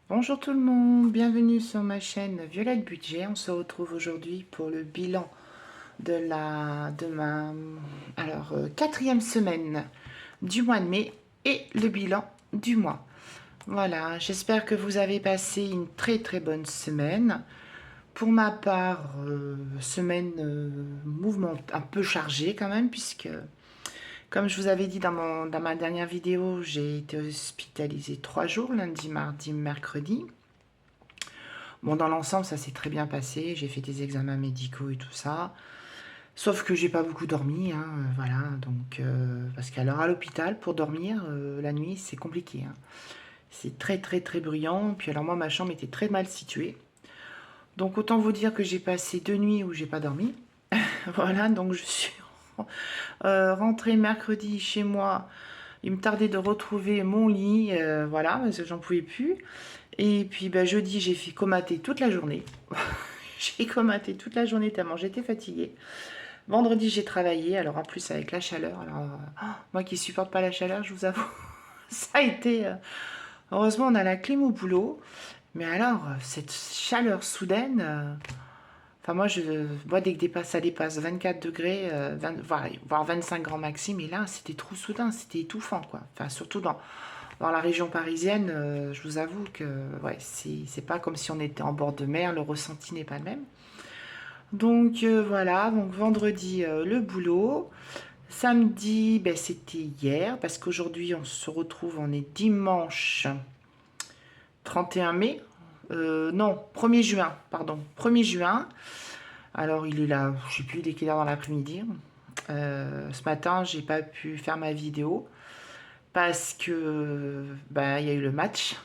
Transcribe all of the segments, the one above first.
Bonjour tout le monde, bienvenue sur ma chaîne Violette Budget. On se retrouve aujourd'hui pour le bilan de ma quatrième semaine du mois de mai et le bilan du mois. Voilà, j'espère que vous avez passé une très très bonne semaine. Pour ma part, semaine mouvement un peu chargée quand même, puisque comme je vous avais dit dans ma dernière vidéo, j'ai été hospitalisée 3 jours, lundi, mardi, mercredi. Bon, dans l'ensemble, ça s'est très bien passé. J'ai fait des examens médicaux et tout ça. Sauf que j'ai pas beaucoup dormi, hein, voilà. Donc, parce qu'alors à l'hôpital, pour dormir, la nuit, c'est compliqué, hein. C'est très, très, très bruyant. Puis alors moi, ma chambre était très mal située. Donc, autant vous dire que j'ai passé 2 nuits où j'ai pas dormi. Voilà, donc je suis rentrée mercredi chez moi. Il me tardait de retrouver mon lit, voilà, parce que j'en pouvais plus. Et puis ben, jeudi, j'ai fait comater toute la journée. J'ai comaté toute la journée tellement j'étais fatiguée. Vendredi, j'ai travaillé, alors en plus avec la chaleur. Alors, moi qui supporte pas la chaleur, je vous avoue, ça a été... heureusement, on a la clim au boulot. Mais alors, cette chaleur soudaine... enfin, moi, dès que ça dépasse 24 degrés, voire 25 grands maxi, mais là, c'était trop soudain, c'était étouffant, quoi. Enfin, surtout dans la région parisienne, je vous avoue que ouais, c'est pas comme si on était en bord de mer, le ressenti n'est pas le même. Donc voilà, donc vendredi le boulot. Samedi, ben, c'était hier, parce qu'aujourd'hui on se retrouve, on est dimanche 31 mai. Non, 1er juin, pardon, 1er juin. Alors il est là, je sais plus, il est quelle heure dans l'après-midi. Ce matin, j'ai pas pu faire ma vidéo parce que ben, il y a eu le match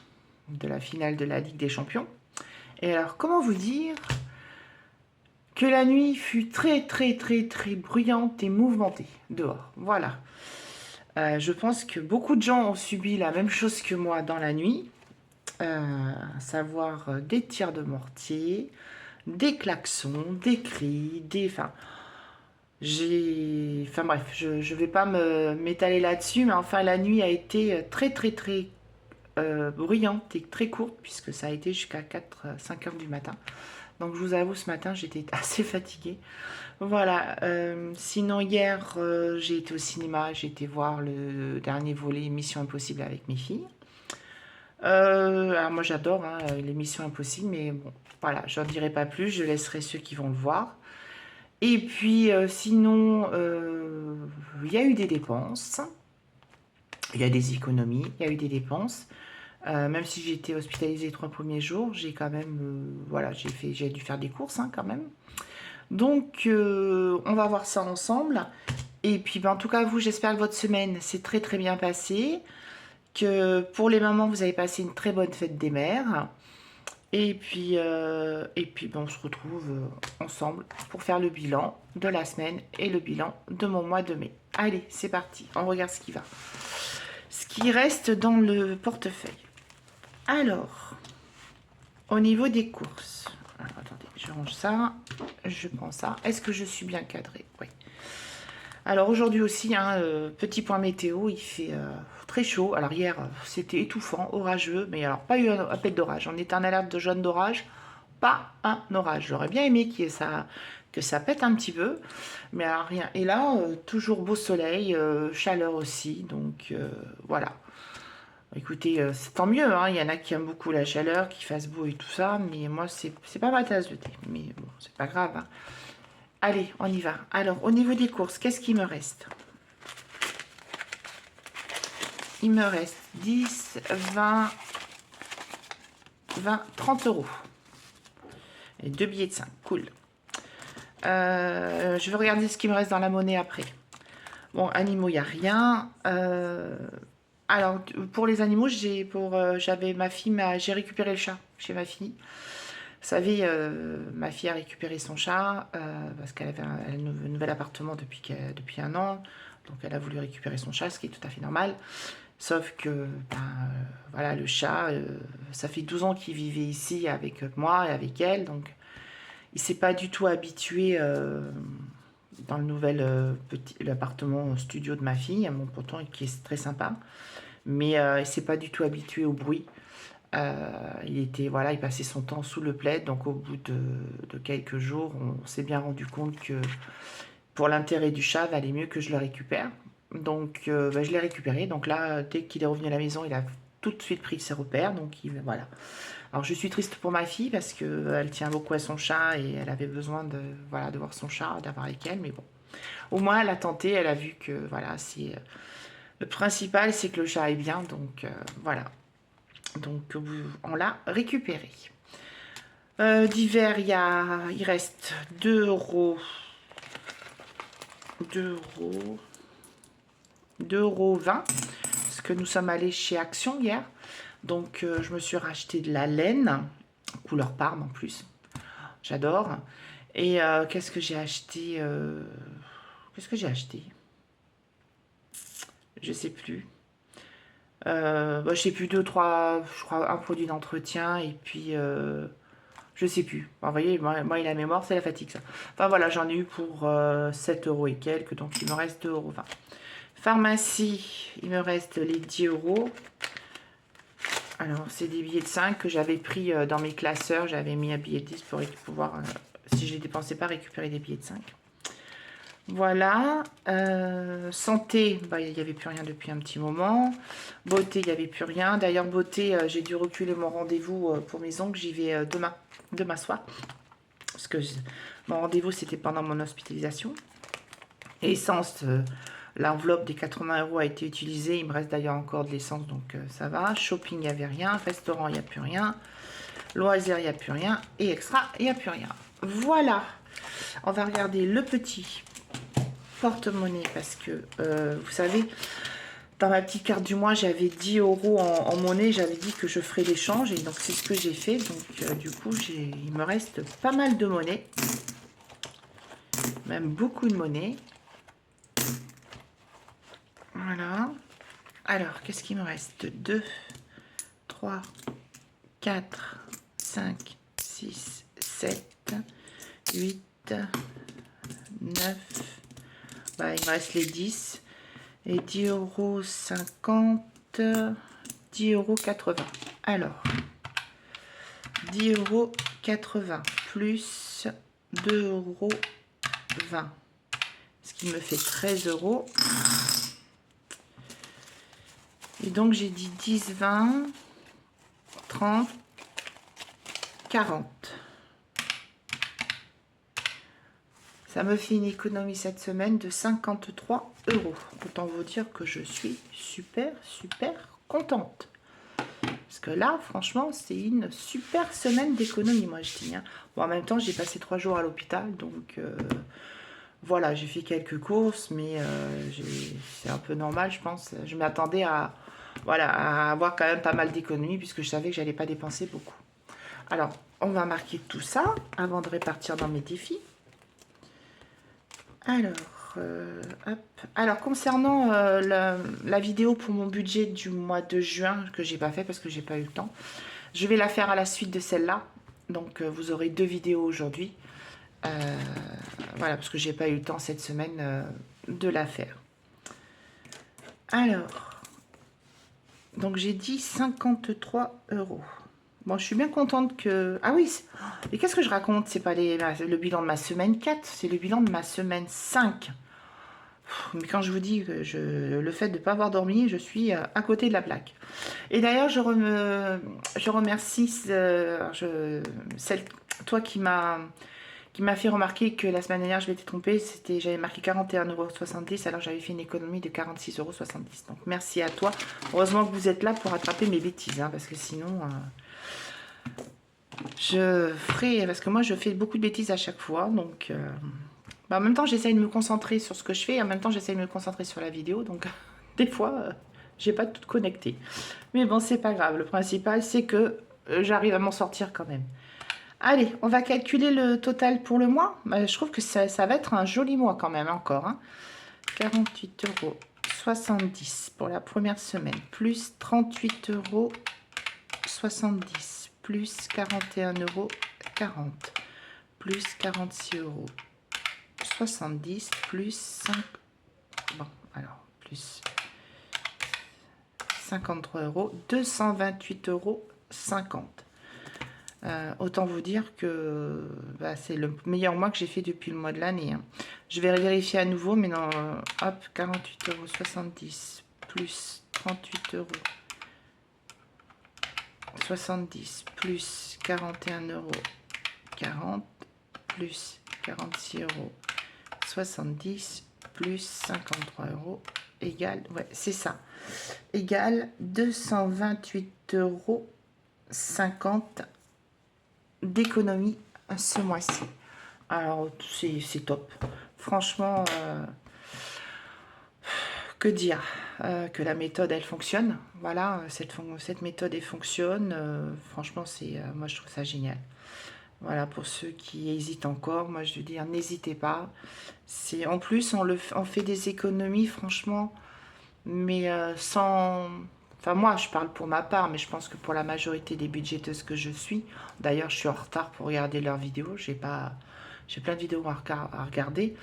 de la finale de la Ligue des Champions. Et alors, comment vous dire que la nuit fut très très très très bruyante et mouvementée dehors. Voilà. Je pense que beaucoup de gens ont subi la même chose que moi dans la nuit, à savoir des tirs de mortier, des klaxons, des cris, des... Enfin bref, je ne vais pas m'étaler là-dessus, mais enfin la nuit a été très très très bruyante et très courte, puisque ça a été jusqu'à 4-5 heures du matin. Donc je vous avoue, ce matin, j'étais assez fatiguée. Voilà, sinon hier, j'ai été au cinéma, j'ai été voir le dernier volet Mission Impossible avec mes filles. Alors moi j'adore hein, les Missions Impossibles, mais bon, voilà, je n'en dirai pas plus, je laisserai ceux qui vont le voir. Et puis sinon, il y a eu des dépenses, il y a des économies, il y a eu des dépenses. Même si j'ai été hospitalisée les 3 premiers jours, j'ai quand même, voilà, j'ai dû faire des courses hein, quand même. Donc, on va voir ça ensemble. Et puis, ben, en tout cas, vous, j'espère que votre semaine s'est très très bien passée. Que pour les mamans, vous avez passé une très bonne fête des mères. Et puis ben, on se retrouve ensemble pour faire le bilan de la semaine et le bilan de mon mois de mai. Allez, c'est parti. On regarde ce qui va. Ce qui reste dans le portefeuille. Alors, au niveau des courses. Alors, attendez, je range ça. Je prends ça. Est-ce que je suis bien cadrée? Oui. Alors aujourd'hui aussi, hein, petit point météo, il fait très chaud. Alors hier, c'était étouffant, orageux, mais alors pas eu un appel d'orage. On est en alerte de jaune d'orage, pas un orage. J'aurais bien aimé que ça pète un petit peu, mais alors rien. Et là, toujours beau soleil, chaleur aussi, donc voilà. Écoutez, c'est tant mieux, hein. Il y en a qui aiment beaucoup la chaleur, qui fasse beau et tout ça, mais moi, c'est pas ma tasse de thé. Mais bon, c'est pas grave, hein. Allez, on y va. Alors, au niveau des courses, qu'est-ce qu'il me reste? Il me reste 10, 20, 30 euros. Et 2 billets de 5, cool. Je vais regarder ce qui me reste dans la monnaie après. Bon, animaux, il n'y a rien. Alors, pour les animaux, j'avais ma fille, j'ai récupéré le chat chez ma fille. Vous savez, ma fille a récupéré son chat parce qu'elle avait un nouvel appartement depuis un an. Donc, elle a voulu récupérer son chat, ce qui est tout à fait normal. Sauf que, voilà, le chat, ça fait 12 ans qu'il vivait ici avec moi et avec elle. Donc, il s'est pas du tout habitué dans le nouvel l'appartement studio de ma fille, pourtant qui est très sympa. Mais il s'est pas du tout habitué au bruit. Il était, voilà, il passait son temps sous le plaid, donc au bout de quelques jours, on s'est bien rendu compte que pour l'intérêt du chat, il valait mieux que je le récupère. Donc bah, je l'ai récupéré, donc là, dès qu'il est revenu à la maison, il a tout de suite pris ses repères, donc voilà. Alors je suis triste pour ma fille parce qu'elle tient beaucoup à son chat et elle avait besoin de, voilà, de voir son chat, d'avoir avec elle, mais bon. Au moins, elle a tenté, elle a vu que, voilà, c'est... Le principal, c'est que le chat est bien, donc voilà. Donc, on l'a récupéré. D'hiver, il reste 2 euros. 2 euros. 2,20 €. Parce que nous sommes allés chez Action hier. Donc, je me suis racheté de la laine. Couleur Parme en plus. J'adore. Et qu'est-ce que j'ai acheté Qu'est-ce que j'ai acheté? Je sais plus. Bah, je sais plus, 2, 3, je crois, un produit d'entretien et puis je sais plus. Enfin, vous voyez, moi et la mémoire, c'est la fatigue, ça. Enfin voilà, j'en ai eu pour 7 euros et quelques, donc il me reste 2,20 €. Pharmacie, il me reste les 10 euros. Alors, c'est des billets de 5 que j'avais pris dans mes classeurs. J'avais mis un billet de 10 pour pouvoir, si je ne les dépensais pas, récupérer des billets de 5. Voilà. Santé, bah, il n'y avait plus rien depuis un petit moment. Beauté, il n'y avait plus rien. D'ailleurs, beauté, j'ai dû reculer mon rendez-vous pour mes ongles. J'y vais demain soir. Parce que mon rendez-vous, c'était pendant mon hospitalisation. Essence, l'enveloppe des 80 € a été utilisée. Il me reste d'ailleurs encore de l'essence, donc ça va. Shopping, il n'y avait rien. Restaurant, il n'y a plus rien. Loisirs, il n'y a plus rien. Et extra, il n'y a plus rien. Voilà. On va regarder le petit porte-monnaie parce que, vous savez, dans ma petite carte du mois, j'avais 10 € en monnaie. J'avais dit que je ferais l'échange et donc c'est ce que j'ai fait. Donc du coup, il me reste pas mal de monnaie. Même beaucoup de monnaie. Voilà. Alors, qu'est-ce qu'il me reste? 2, 3, 4, 5, 6, 7, 8, 9. Bah, il me reste les 10. Et 10,50 €, 10,80 €. Alors, 10,80 € plus 2,20 €. Ce qui me fait 13 €. Et donc, j'ai dit 10, 20, 30, 40. Ça me fait une économie cette semaine de 53 €. Autant vous dire que je suis super contente. Parce que là, franchement, c'est une super semaine d'économie, moi je dis. Hein. Bon, en même temps, j'ai passé 3 jours à l'hôpital, donc voilà, j'ai fait quelques courses, mais c'est un peu normal, je pense. Je m'attendais à, voilà, à avoir quand même pas mal d'économies, puisque je savais que j'allais pas dépenser beaucoup. Alors, on va marquer tout ça avant de répartir dans mes défis. Alors, hop. Alors concernant la vidéo pour mon budget du mois de juin, que j'ai pas fait parce que j'ai pas eu le temps, je vais la faire à la suite de celle-là. Donc vous aurez 2 vidéos aujourd'hui. Voilà, parce que j'ai pas eu le temps cette semaine de la faire. Alors, donc j'ai dit 53 €. Bon, je suis bien contente que... Ah oui, et qu'est-ce que je raconte? C'est pas le bilan de ma semaine 4, c'est le bilan de ma semaine 5. Mais quand je vous dis que le fait de ne pas avoir dormi, je suis à côté de la plaque. Et d'ailleurs, je remercie toi qui m'a fait remarquer que la semaine dernière, je m'étais trompée. J'avais marqué 41,70 €, alors j'avais fait une économie de 46,70 €. Donc merci à toi. Heureusement que vous êtes là pour rattraper mes bêtises, hein, parce que sinon... parce que moi je fais beaucoup de bêtises à chaque fois, donc bah, en même temps j'essaye de me concentrer sur ce que je fais, et en même temps j'essaye de me concentrer sur la vidéo, donc des fois j'ai pas tout connecté, mais bon c'est pas grave, le principal c'est que j'arrive à m'en sortir quand même. Allez, on va calculer le total pour le mois. Bah, je trouve que ça va être un joli mois quand même encore, hein. 48,70 € pour la première semaine, plus 38,70 € plus 41,40 €, plus 46,70 € plus 5... Bon, alors, plus 53 €, 228,30 €. 50. Autant vous dire que bah, c'est le meilleur mois que j'ai fait depuis le mois de l'année. Hein. Je vais vérifier à nouveau, mais non, hop, 48,70 € plus 38 € 70 plus 41,40 € plus 46,70 € plus 53 € égale, ouais, c'est ça, égale 228,50 € d'économie ce mois-ci. Alors, c'est top. Franchement, que dire que la méthode, elle fonctionne. Voilà, cette méthode, elle fonctionne. Franchement, moi, je trouve ça génial. Voilà, pour ceux qui hésitent encore, moi, je veux dire, n'hésitez pas. En plus, on fait des économies, franchement, mais sans... Enfin, moi, je parle pour ma part, mais je pense que pour la majorité des budgéteuses que je suis, d'ailleurs, je suis en retard pour regarder leurs vidéos. J'ai plein de vidéos à regarder.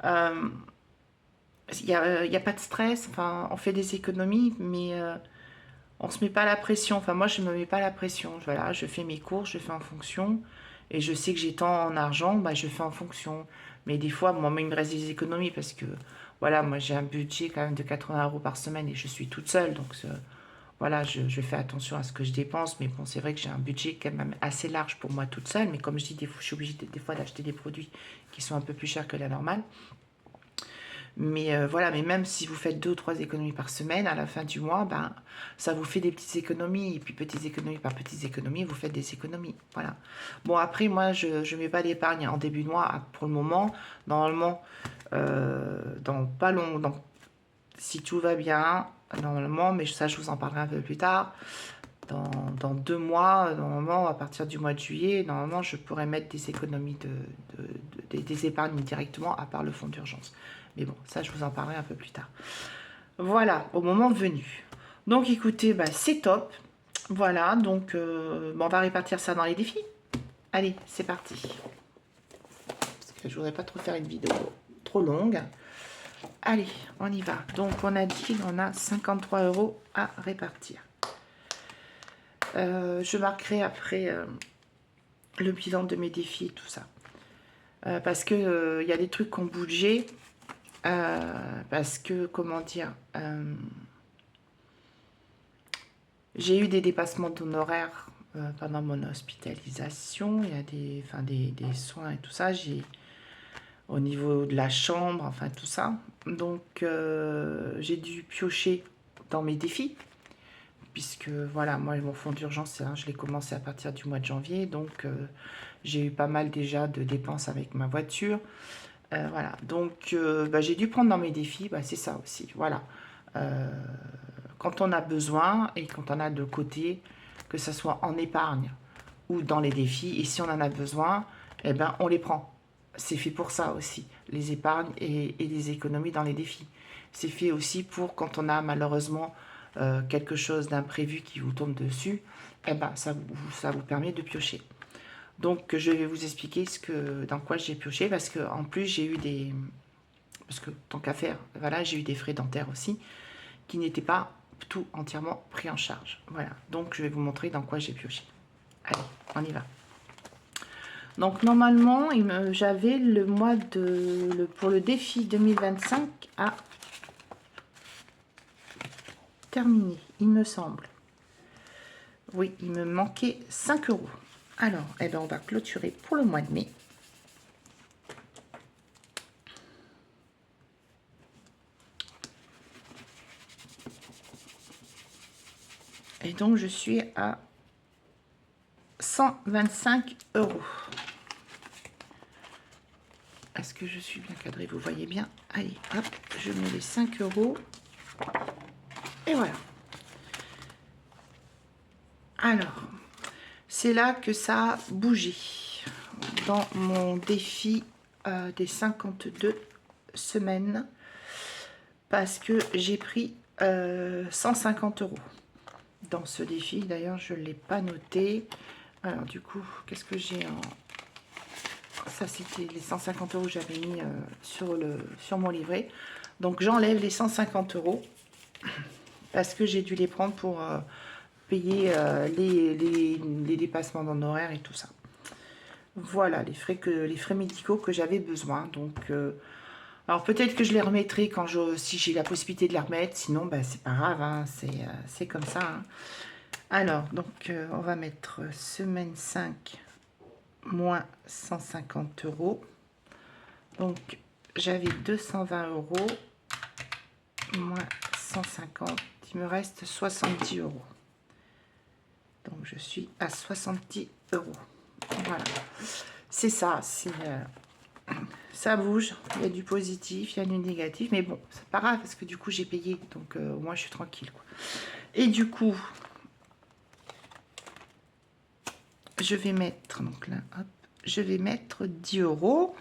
Il n'y a pas de stress. Enfin, on fait des économies, mais on ne se met pas la pression. Enfin, moi, je ne me mets pas la pression. Voilà, je fais mes courses, je fais en fonction. Et je sais que j'ai tant en argent, bah, je fais en fonction. Mais des fois, moi, il me reste des économies parce que, voilà, moi, j'ai un budget quand même de 80 € par semaine et je suis toute seule. Donc, voilà, je fais attention à ce que je dépense. Mais bon, c'est vrai que j'ai un budget quand même assez large pour moi toute seule. Mais comme je dis, des fois, je suis obligée des fois d'acheter des produits qui sont un peu plus chers que la normale. Mais voilà, mais même si vous faites 2 ou 3 économies par semaine, à la fin du mois, ben, ça vous fait des petites économies. Et puis, petites économies par petites économies, vous faites des économies. Voilà. Bon, après, moi, je ne mets pas d'épargne en début de mois pour le moment. Normalement, dans pas long, si tout va bien, normalement, mais ça, je vous en parlerai un peu plus tard. Dans 2 mois, normalement, à partir du mois de juillet, normalement, je pourrais mettre des économies, des épargnes directement, à part le fonds d'urgence. Mais bon, ça, je vous en parlerai un peu plus tard. Voilà, au moment venu. Donc, écoutez, bah, c'est top. Voilà, donc, on va répartir ça dans les défis. Allez, c'est parti. Parce que je voudrais pas trop faire une vidéo trop longue. Allez, on y va. Donc, on a dit qu'on a 53 € à répartir. Je marquerai après le bilan de mes défis et tout ça. Parce que y a des trucs qui ont bougé. Parce que, comment dire, j'ai eu des dépassements d'honoraires pendant mon hospitalisation. Il y a des soins et tout ça. Au niveau de la chambre, enfin tout ça. Donc, j'ai dû piocher dans mes défis. Puisque, voilà, moi, mon fonds d'urgence, je l'ai commencé à partir du mois de janvier. Donc, j'ai eu pas mal déjà de dépenses avec ma voiture. Voilà, donc j'ai dû prendre dans mes défis, c'est ça aussi, voilà. Quand on a besoin et quand on a de côté, que ce soit en épargne ou dans les défis, et si on en a besoin, eh ben, on les prend. C'est fait pour ça aussi, les épargnes et les économies dans les défis. C'est fait aussi pour quand on a malheureusement quelque chose d'imprévu qui vous tombe dessus, eh ben, ça vous permet de piocher. Donc, je vais vous expliquer dans quoi j'ai pioché, parce que en plus, j'ai eu parce que tant qu'à faire, voilà, j'ai eu des frais dentaires aussi, qui n'étaient pas tout entièrement pris en charge. Voilà, donc je vais vous montrer dans quoi j'ai pioché. Allez, on y va. Donc, normalement, j'avais pour le défi 2025 à terminer, il me semble. Oui, il me manquait 5 €. Alors, eh ben, on va clôturer pour le mois de mai. Et donc, je suis à 125 €. Est-ce que je suis bien cadrée? Vous voyez bien? Allez, hop, je mets les 5 €. Et voilà. Alors, c'est là que ça a bougé dans mon défi des 52 semaines, parce que j'ai pris 150 € dans ce défi. D'ailleurs, je ne l'ai pas noté. Alors, du coup, qu'est-ce que j'ai en... Ça, c'était les 150 € que j'avais mis sur mon livret. Donc, j'enlève les 150 € parce que j'ai dû les prendre pour payer les dépassements d'honoraires et tout ça. Voilà, les frais médicaux que j'avais besoin. Donc, alors peut-être que je les remettrai si j'ai la possibilité de les remettre. Sinon, bah, c'est pas grave, hein, c'est comme ça. Hein. Alors, donc, on va mettre semaine 5, moins 150 €. Donc, j'avais 220 €, moins 150, il me reste 70 €. Donc, je suis à 70 €. Voilà, c'est ça, ça bouge, il y a du positif, il y a du négatif, mais bon, c'est pas grave, parce que du coup, j'ai payé, donc au moins, je suis tranquille, quoi. Et du coup, je vais mettre, donc là, hop, je vais mettre 10 €.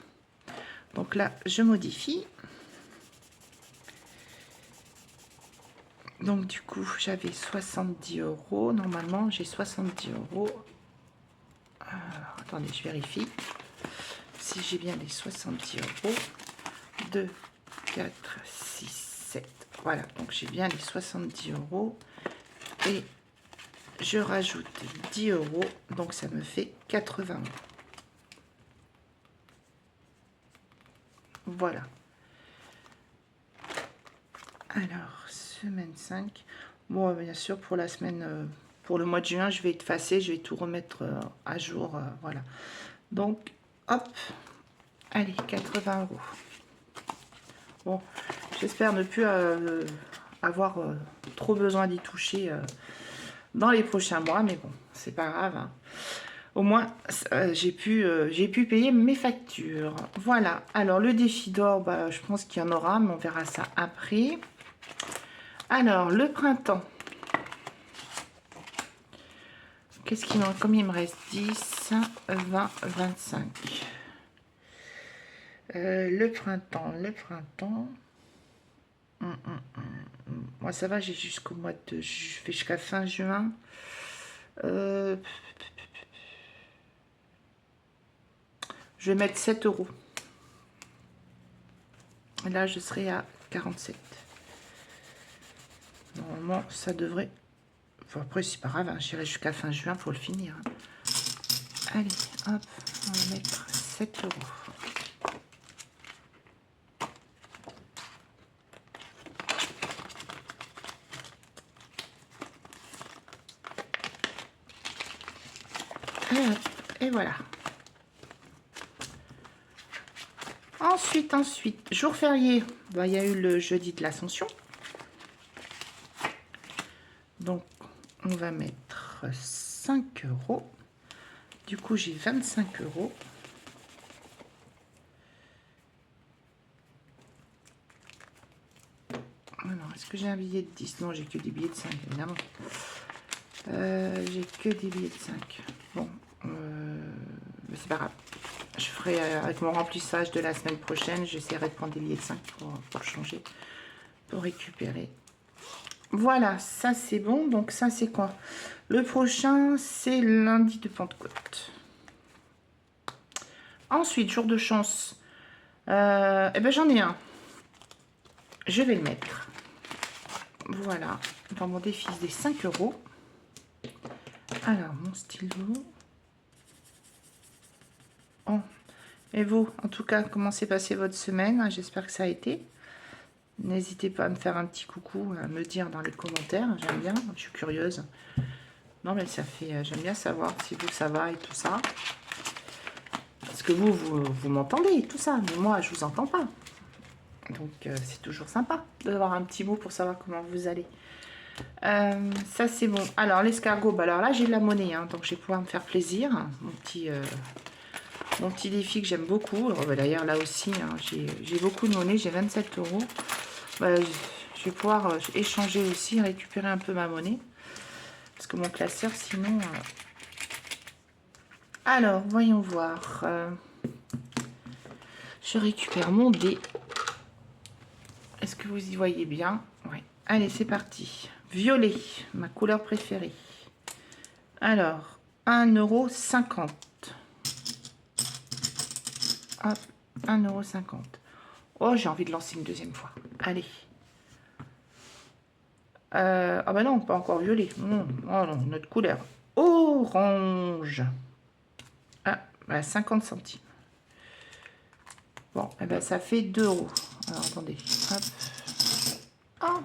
Donc là, je modifie. Donc du coup, j'avais 70 €. Normalement, j'ai 70 €. Alors, attendez, je vérifie si j'ai bien les 70 €. 2, 4, 6, 7. Voilà, donc j'ai bien les 70 €. Et je rajoute 10 €. Donc ça me fait 80 €. Voilà. Alors, semaine 5. Bon, bien sûr, pour la semaine, pour le mois de juin, je vais effacer, je vais tout remettre à jour. Voilà. Donc, hop, allez, 80 €. Bon, j'espère ne plus avoir trop besoin d'y toucher dans les prochains mois, mais bon, c'est pas grave. Hein. Au moins, j'ai pu payer mes factures. Voilà. Alors, le défi d'or, bah, je pense qu'il y en aura, mais on verra ça après. Alors, le printemps. Qu'est-ce qu'il manque? Combien il me reste? 10, 20, 25. Le printemps. Moi, ça va, j'ai jusqu'au mois de... Je fais jusqu'à fin juin. Je vais mettre 7 €. Et là, je serai à 47. Normalement, ça devrait... Enfin, après, c'est pas grave, hein, j'irai jusqu'à fin juin pour le finir. Hein. Allez, hop, on va mettre 7 €. Et voilà. Ensuite, jour férié, bah, il y a eu le jeudi de l'Ascension. Donc, on va mettre 5 €. Du coup, j'ai 25 €. Alors, est-ce que j'ai un billet de 10? Non, j'ai que des billets de 5, évidemment. J'ai que des billets de 5. Bon, mais c'est pas grave. Je ferai avec mon remplissage de la semaine prochaine, j'essaierai de prendre des billets de 5 pour changer, pour récupérer. Voilà, ça c'est bon. Donc ça c'est quoi? Le prochain, c'est lundi de Pentecôte. Ensuite, jour de chance. Eh ben j'en ai un. Je vais le mettre. Voilà, dans mon défi des 5 €. Alors, mon stylo. Oh. Et vous, en tout cas, comment s'est passée votre semaine? J'espère que ça a été. N'hésitez pas à me faire un petit coucou, à me dire dans les commentaires. J'aime bien, je suis curieuse. Non, mais ça fait... J'aime bien savoir si vous, ça va et tout ça. Parce que vous m'entendez et tout ça. Mais moi, je vous entends pas. Donc, c'est toujours sympa d'avoir un petit mot pour savoir comment vous allez. Ça, c'est bon. Alors, l'escargot, bah, alors là, j'ai de la monnaie. Hein, donc, je vais pouvoir me faire plaisir. Mon petit défi que j'aime beaucoup. D'ailleurs, là aussi, hein, j'ai beaucoup de monnaie. J'ai 27 €. Bah, je vais pouvoir échanger aussi, récupérer un peu ma monnaie. Parce que mon classeur, sinon... Alors, voyons voir. Je récupère mon dé. Est-ce que vous y voyez bien? Oui. Allez, c'est parti. Violet, ma couleur préférée. Alors, 1,50 €. Hop, 1,50 €. Oh, j'ai envie de lancer une deuxième fois. Allez. Ah bah non, pas encore violet. Non, oh non, notre couleur. Orange. Ah, bah 50 centimes. Bon, eh ben ça fait 2 euros. Alors attendez. Hop. Ah.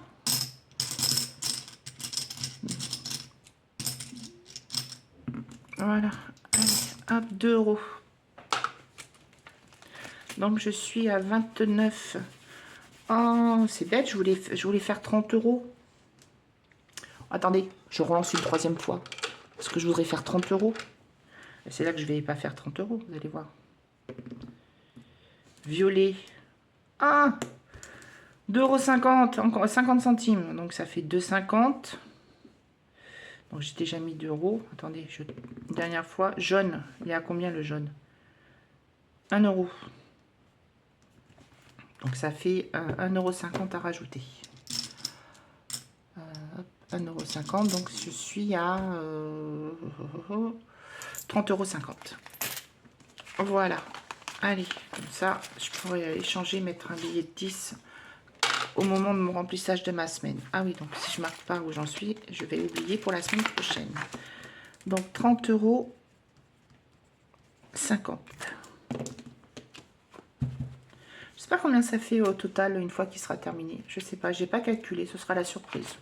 Voilà. Allez, hop, 2 euros. Donc je suis à 29. Oh, c'est bête, je voulais faire 30 euros. Attendez, je relance une troisième fois. Parce que je voudrais faire 30 euros. C'est là que je vais pas faire 30 euros, vous allez voir. Violet. Ah, 2,50 €, encore 50 centimes. Donc ça fait 2,50 €. Donc j'ai déjà mis 2 euros. Attendez, une dernière fois. Jaune, il y a combien le jaune? 1 euro. Donc ça fait 1,50 € à rajouter. 1,50 €, donc je suis à 30,50 €. Voilà. Allez, comme ça, je pourrais échanger, mettre un billet de 10 au moment de mon remplissage de ma semaine. Ah oui, donc si je marque pas où j'en suis, je vais oublier pour la semaine prochaine. Donc 30,50 €. Je sais pas combien ça fait au total une fois qu'il sera terminé. Je sais pas, j'ai pas calculé, ce sera la surprise.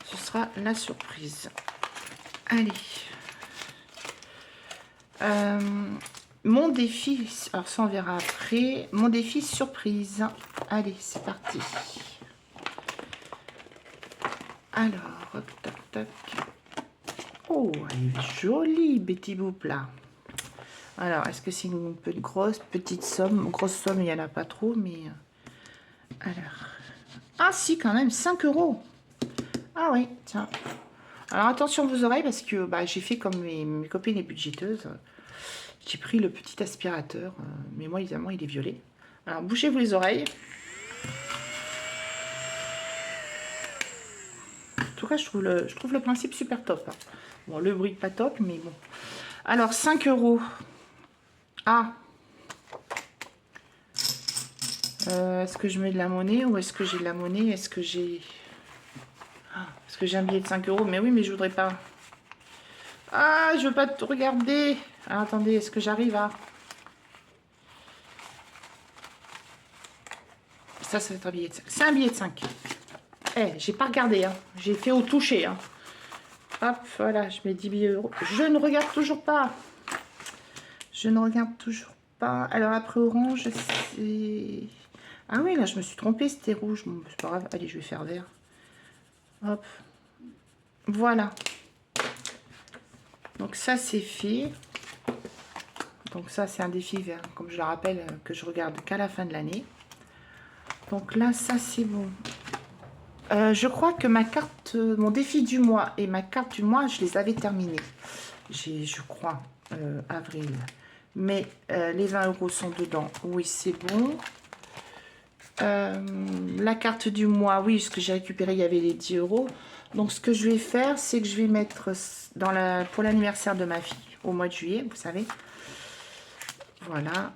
Ce sera la surprise. Allez. Mon défi, alors ça on verra après. Mon défi surprise. Allez, c'est parti. Alors, tac, tac. Oh, elle est jolie, Betty Boop là. Alors, est-ce que c'est une grosse, petite somme? Grosse somme, il n'y en a pas trop, mais... Alors... Ah si, quand même, 5 euros. Ah oui, tiens. Alors, attention vos oreilles, parce que bah, j'ai fait comme mes copines les budgéteuses. J'ai pris le petit aspirateur, mais moi, évidemment, il est violet. Alors, bouchez-vous les oreilles. En tout cas, je trouve le principe super top. Hein. Bon, le bruit pas top, mais bon. Alors, 5 euros. Ah. Est-ce que je mets de la monnaie ou est-ce que j'ai de la monnaie? Est-ce que j'ai... Est-ce que j'ai un billet de 5 euros? Mais oui, mais je voudrais pas. Ah, je veux pas te regarder. Ah, attendez, est-ce que j'arrive à... Ça va être un billet de 5. C'est un billet de 5. Eh, j'ai pas regardé. Hein. J'ai fait au toucher. Hein. Hop, voilà, je mets 10 billets d'euros. Je ne regarde toujours pas. Je ne regarde toujours pas. Alors après orange, c'est... Ah oui, là, je me suis trompée, c'était rouge. Bon, c'est pas grave. Allez, je vais faire vert. Hop. Voilà. Donc ça, c'est fait. Donc ça, c'est un défi vert, comme je le rappelle, que je regarde qu'à la fin de l'année. Donc là, ça, c'est bon. Je crois que ma carte, mon défi du mois et ma carte du mois, je les avais terminés. Je crois, avril. Mais les 20 euros sont dedans. Oui, c'est bon. La carte du mois, oui, ce que j'ai récupéré, il y avait les 10 euros. Donc, ce que je vais faire, c'est que je vais mettre pour l'anniversaire de ma fille, au mois de juillet, vous savez. Voilà.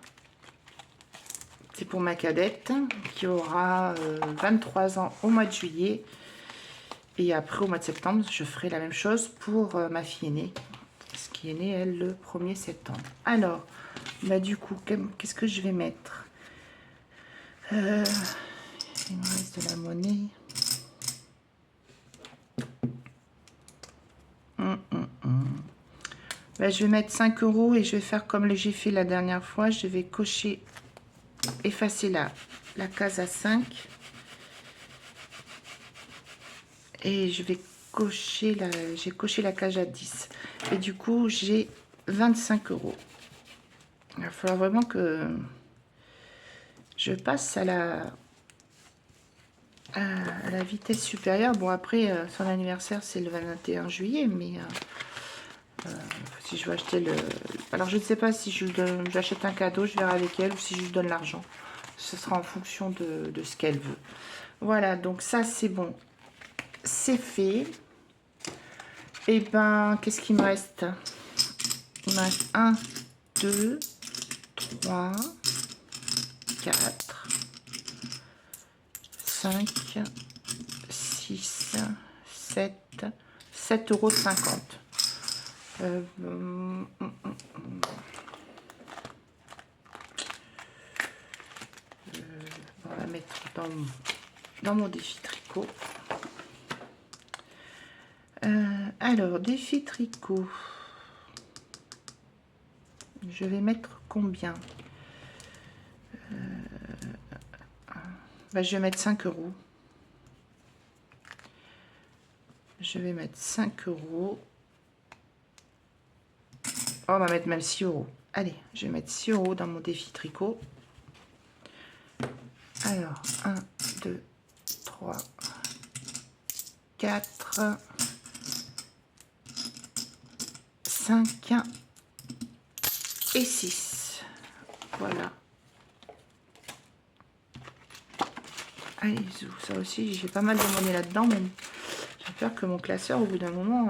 C'est pour ma cadette, qui aura 23 ans au mois de juillet. Et après, au mois de septembre, je ferai la même chose pour ma fille aînée, ce qui est née, elle, le 1er septembre. Alors, bah, du coup, qu'est-ce que je vais mettre? Il me reste de la monnaie. Ben, je vais mettre 5 euros et je vais faire comme j'ai fait la dernière fois. Je vais cocher, effacer la case à 5. Et je vais cocher j'ai coché la case à 10. Et du coup, j'ai 25 euros. Il va falloir vraiment que je passe à la vitesse supérieure. Bon, après, son anniversaire, c'est le 21 juillet, mais si je veux acheter alors, je ne sais pas si j'achète un cadeau, je verrai avec elle, ou si je lui donne l'argent. Ce sera en fonction de ce qu'elle veut. Voilà, donc ça, c'est bon. C'est fait. Et ben, qu'est-ce qu'il me reste? Il me reste 1, 2, 3, 4, 5, 6, 7, 7,50 €. On va mettre dans mon défi tricot. Alors, défi tricot. Je vais mettre combien? Je vais mettre 5 €. Je vais mettre 5 €. Oh, on va mettre même 6 €. Allez, je vais mettre 6 € dans mon défi tricot. Alors, 1, 2, 3, 4, 5 et 6. Voilà. Allez, ça aussi, j'ai pas mal de monnaie là-dedans, mais j'ai peur que mon classeur, au bout d'un moment...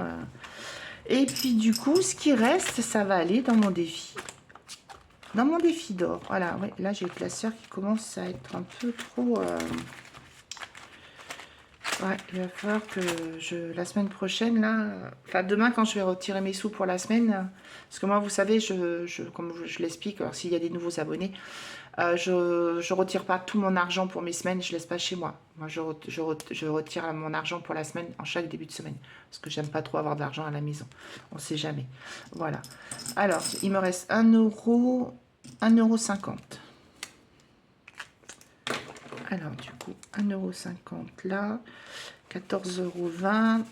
Et puis, du coup, ce qui reste, ça va aller dans mon défi. Dans mon défi d'or. Voilà, ouais, là, j'ai le classeur qui commence à être un peu trop... Ouais, il va falloir que la semaine prochaine, là... Enfin, demain, quand je vais retirer mes sous pour la semaine... Parce que moi, vous savez, comme je l'explique, alors s'il y a des nouveaux abonnés... je retire pas tout mon argent pour mes semaines, je laisse pas chez moi. Moi, je retire mon argent pour la semaine en chaque début de semaine. Parce que j'aime pas trop avoir de l'argent à la maison. On sait jamais. Voilà. Alors, il me reste 1 €, 1,50 €. Alors, du coup, 1,50 € là. 14,20 €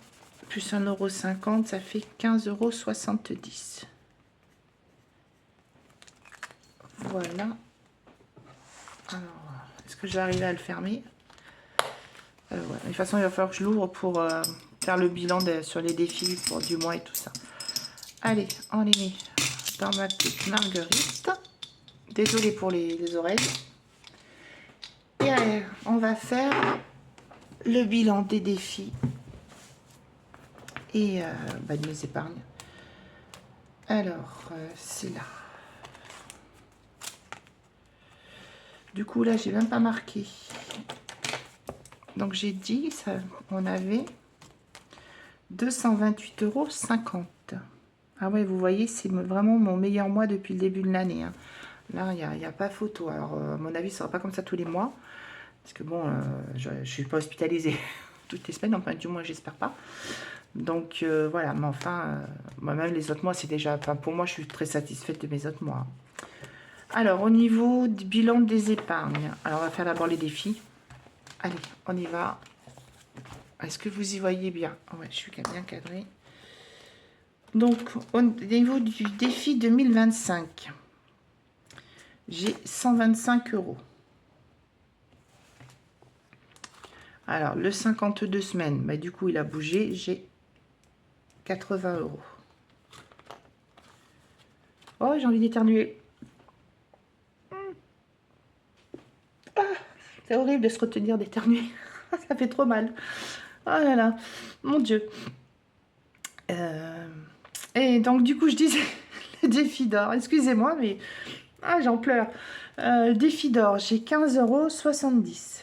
plus 1,50 €, ça fait 15,70 €. Voilà. Alors, est-ce que je vais arriver à le fermer? Ouais. De toute façon, il va falloir que je l'ouvre pour faire le bilan sur les défis pour du mois et tout ça. Allez, on les met dans ma petite marguerite. Désolée pour les oreilles. Et allez, on va faire le bilan des défis et de mes épargnes. Alors, c'est là. Du coup, là, j'ai même pas marqué. Donc, j'ai dit, ça, on avait 228,50 €. Ah ouais, vous voyez, c'est vraiment mon meilleur mois depuis le début de l'année. Hein. Là, il n'y a pas photo. Alors, à mon avis, ça sera pas comme ça tous les mois. Parce que bon, je ne suis pas hospitalisée toutes les semaines. Enfin, du moins, j'espère pas. Donc, voilà. Mais enfin, moi-même, les autres mois, c'est déjà... Enfin, pour moi, je suis très satisfaite de mes autres mois. Alors, au niveau du bilan des épargnes. Alors, on va faire d'abord les défis. Allez, on y va. Est-ce que vous y voyez bien? Ouais, je suis bien cadrée. Donc, au niveau du défi 2025, j'ai 125 €. Alors, le 52 semaines, du coup, il a bougé. J'ai 80 €. Oh, j'ai envie d'éternuer. Ah, c'est horrible de se retenir d'éternuer. Ça fait trop mal. Oh là là, mon Dieu. Et donc, du coup, je disais, le défi d'or. Excusez-moi, mais... Ah, j'en pleure. Le défi d'or, j'ai 15,70 €.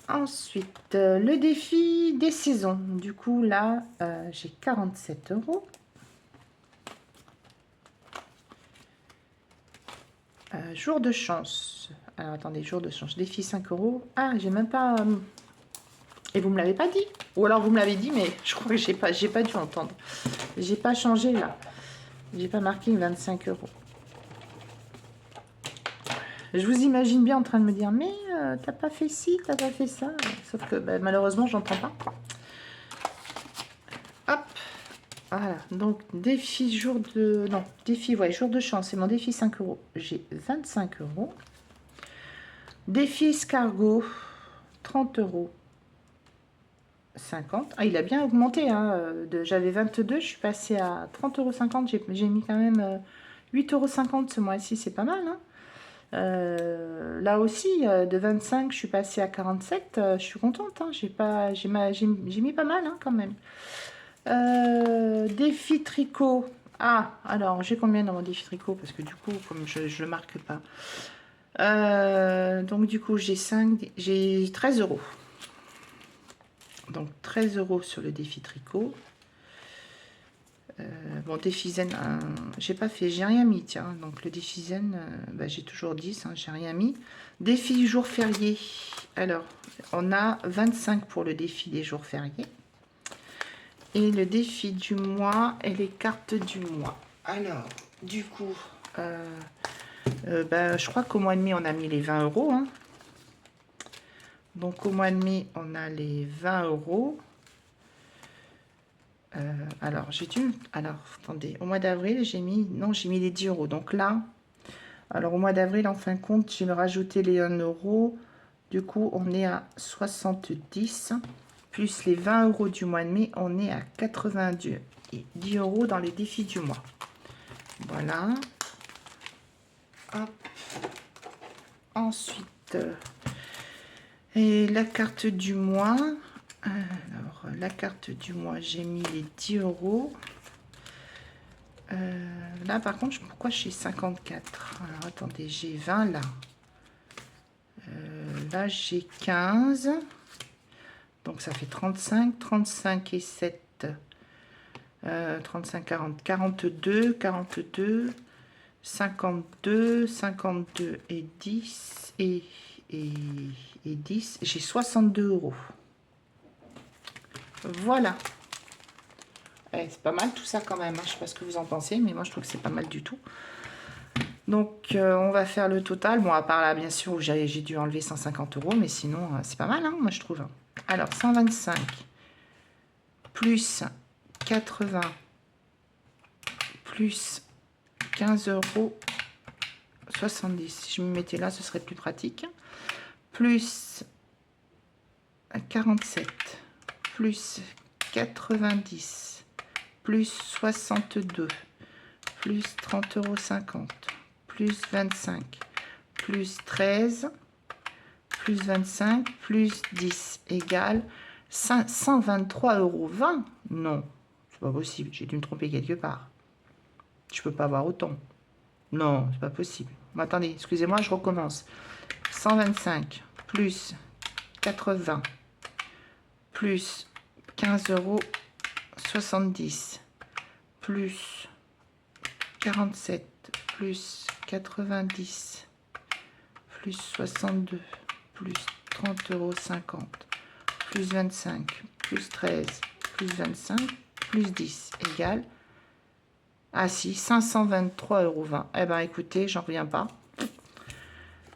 Ensuite, le défi des saisons. Du coup, là, j'ai 47 €. Jour de chance. Alors, attendez, jour de chance. Défi 5 €. Ah, j'ai même pas... Et vous me l'avez pas dit? Ou alors vous me l'avez dit, mais je crois que j'ai pas dû entendre. J'ai pas changé, là. J'ai pas marqué 25 €. Je vous imagine bien en train de me dire, mais t'as pas fait ci, t'as pas fait ça. Sauf que malheureusement, j'entends pas. Hop, voilà. Donc, défi jour de... Non, défi, ouais, jour de chance. C'est mon défi 5 €. J'ai 25 €. Défi escargot, 30 €. 50. Ah, il a bien augmenté. Hein, j'avais 22, je suis passée à 30,50 €. J'ai mis quand même 8,50 € ce mois-ci. C'est pas mal, hein. Là aussi, de 25, je suis passée à 47. Je suis contente. Hein, j'ai mis pas mal, hein, quand même. Défi tricot. Ah, alors, j'ai combien dans mon défi tricot? Parce que du coup, comme je ne le marque pas. Donc du coup, j'ai 13 euros. Donc 13 euros sur le défi tricot. Bon, défi zen, j'ai pas fait, j'ai rien mis, tiens. Donc le défi zen, bah, j'ai toujours 10, hein, j'ai rien mis. Défi jour férié. Alors, on a 25 pour le défi des jours fériés. Et le défi du mois et les cartes du mois. Alors, du coup, bah, je crois qu'au mois de mai, on a mis les 20 euros. Hein. Donc au mois de mai, on a les 20 euros. Alors, j'ai dû... Alors, attendez, au mois d'avril, j'ai mis... Non, j'ai mis les 10 euros. Donc là, alors au mois d'avril, en fin de compte, j'ai rajouté les 1 euro. Du coup, on est à 70. Plus les 20 euros du mois de mai, on est à 82. Et 10 euros dans les défis du mois. Voilà. Hop. Ensuite, et la carte du mois... Alors, la carte du mois, j'ai mis les 10 euros. Là, par contre, pourquoi j'ai 54? Alors, attendez, j'ai 20 là. Là, j'ai 15. Donc, ça fait 35. 35 et 7. 35, 40. 42, 42. 52, 52 et 10. Et 10. J'ai 62 euros. Voilà. C'est pas mal tout ça quand même. Hein. Je sais pas ce que vous en pensez, mais moi je trouve que c'est pas mal du tout. Donc on va faire le total. Bon, à part là, bien sûr, où j'ai dû enlever 150 euros, mais sinon c'est pas mal, hein, moi je trouve. Alors 125 plus 80 plus 15 euros 70. Si je me mettais là, ce serait plus pratique. Plus 47 plus 90 plus 62 plus 30,50 € plus 25 plus 13 plus 25 plus 10 égale 123,20 €. Non, c'est pas possible, j'ai dû me tromper quelque part. Je peux pas avoir autant. Non, c'est pas possible. Bon, attendez, excusez-moi, je recommence. 125 plus 80 plus 15,70 € plus 47 plus 90 plus 62 plus 30,50 € plus 25 plus 13 plus 25 plus 10 égale... Ah si, 523,20 €. Eh ben écoutez, j'en reviens pas.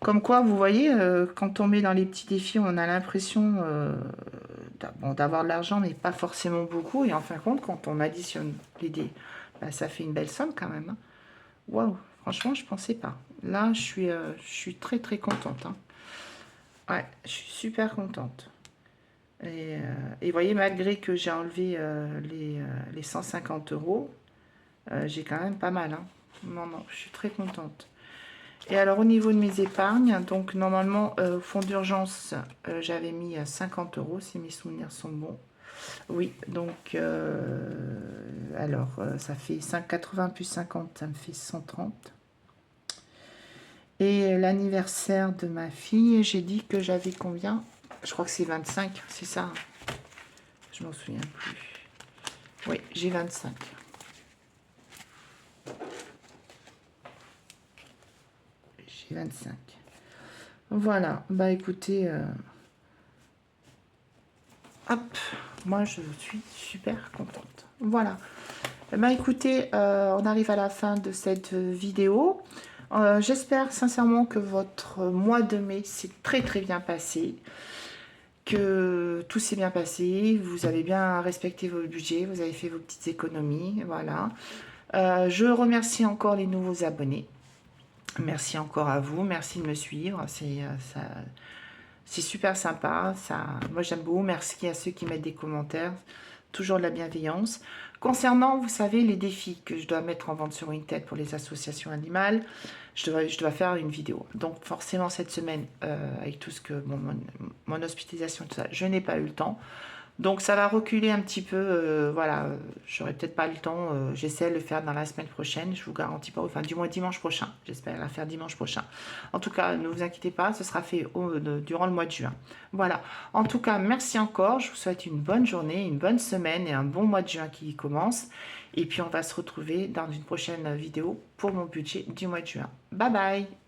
Comme quoi, vous voyez, quand on met dans les petits défis, on a l'impression d'avoir de l'argent, mais pas forcément beaucoup. Et en fin de compte, quand on additionne les dés, bah, ça fait une belle somme quand même. Hein. Waouh, franchement, je pensais pas. Là, je suis très très contente. Hein. Ouais, je suis super contente. Et vous voyez, malgré que j'ai enlevé les 150 €, j'ai quand même pas mal. Hein. Non, non, je suis très contente. Et alors au niveau de mes épargnes, donc normalement au fonds d'urgence j'avais mis 50 € si mes souvenirs sont bons. Oui, donc alors ça fait 5,80 plus 50, ça me fait 130. Et l'anniversaire de ma fille, j'ai dit que j'avais combien? Je crois que c'est 25, c'est ça. Je m'en souviens plus. Oui, j'ai 25. J'ai 25. Voilà, bah écoutez, hop, moi je suis super contente. Voilà, bah écoutez, on arrive à la fin de cette vidéo. J'espère sincèrement que votre mois de mai s'est très très bien passé, que tout s'est bien passé, vous avez bien respecté vos budgets, vous avez fait vos petites économies, voilà. Je remercie encore les nouveaux abonnés. Merci encore à vous, merci de me suivre, c'est super sympa, moi j'aime beaucoup, merci à ceux qui mettent des commentaires, toujours de la bienveillance. Concernant, vous savez, les défis que je dois mettre en vente sur Vinted pour les associations animales, je dois faire une vidéo. Donc forcément cette semaine, avec tout ce que mon hospitalisation, tout ça, je n'ai pas eu le temps. Donc ça va reculer un petit peu, voilà, j'aurai peut-être pas le temps, j'essaie de le faire dans la semaine prochaine, je vous garantis pas, enfin du moins dimanche prochain, j'espère la faire dimanche prochain. En tout cas, ne vous inquiétez pas, ce sera fait durant le mois de juin. Voilà, en tout cas, merci encore, je vous souhaite une bonne journée, une bonne semaine et un bon mois de juin qui commence. Et puis on va se retrouver dans une prochaine vidéo pour mon budget du mois de juin. Bye bye!